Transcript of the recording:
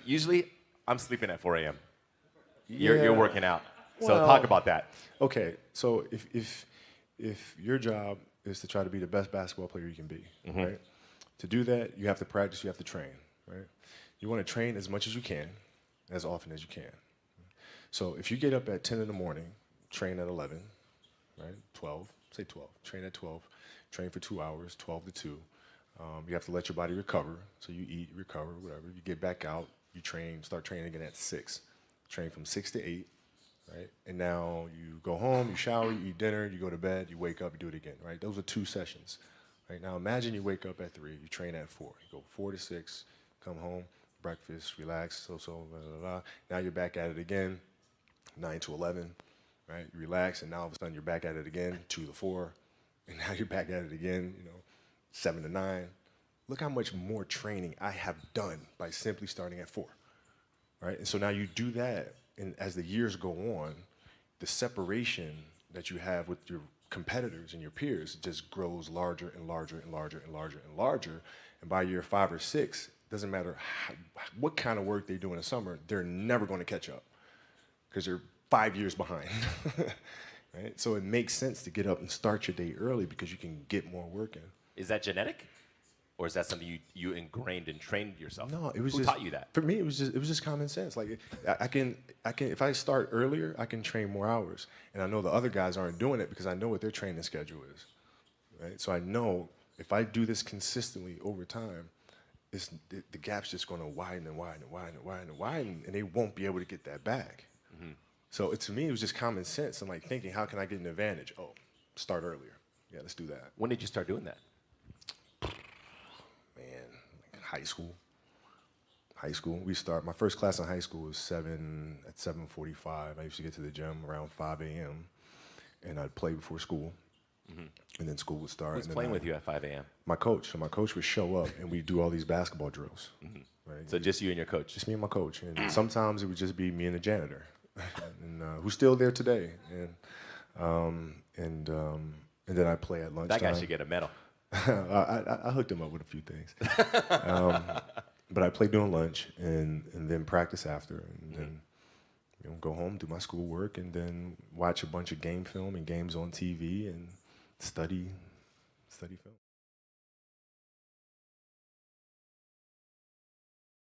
Usually, I'm sleeping at 4 a.m. Yeah. You're working out. So Well, talk about that. Okay, so if your job is to try to be the best basketball player you can be, right? To do that, you have to practice, you have to train, right? You want to train as much as you can, as often as you can. So if you get up at 10 in the morning, train at 11, right? 12, say 12, train at 12, train for 2 hours, 12 to 2. You have to let your body recover. So you eat, recover, whatever. You get back out, you train, start training again at 6. Train from 6 to 8, right? And now you go home, you shower, you eat dinner, you go to bed, you wake up, you do it again, right? Those are 2 sessions, right? Now imagine you wake up at 3, you train at 4. You go 4 to 6, come home, breakfast, relax, blah, blah, blah. Now you're back at it again, 9 to 11, right? You relax, and now all of a sudden you're back at it again, 2 to 4, and now you're back at it again, 7 to 9. Look how much more training I have done by simply starting at 4, right? And so now you do that, and as the years go on, the separation that you have with your competitors and your peers just grows larger and larger and larger and larger and larger. And by year 5 or 6, doesn't matter what kind of work they do in the summer, they're never going to catch up because they're 5 years behind. Right? So it makes sense to get up and start your day early because you can get more work in. Is that genetic? Or is that something you ingrained and trained yourself? No, it was Who just, taught you that? For me, it was just common sense. Like I can if I start earlier, I can train more hours, and I know the other guys aren't doing it because I know what their training schedule is, right? So I know if I do this consistently over time, the gap's just going to widen and widen and widen and widen and widen, and they won't be able to get that back. So to me, it was just common sense. I'm like thinking, how can I get an advantage? Oh, start earlier. Yeah, let's do that. When did you start doing that? Man, like high school. My first class in high school was 7:45. I used to get to the gym around 5 a.m. and I'd play before school. And then school would start. Who's playing with you at 5 a.m.? My coach. So my coach would show up and we'd do all these basketball drills. Right? So just you and your coach? Just me and my coach. And sometimes it would just be me and the janitor, and who's still there today. And then I play at lunchtime. That guy should get a medal. I hooked him up with a few things. But I play during lunch and then practice after, and then go home, do my schoolwork, and then watch a bunch of game film and games on TV and study film.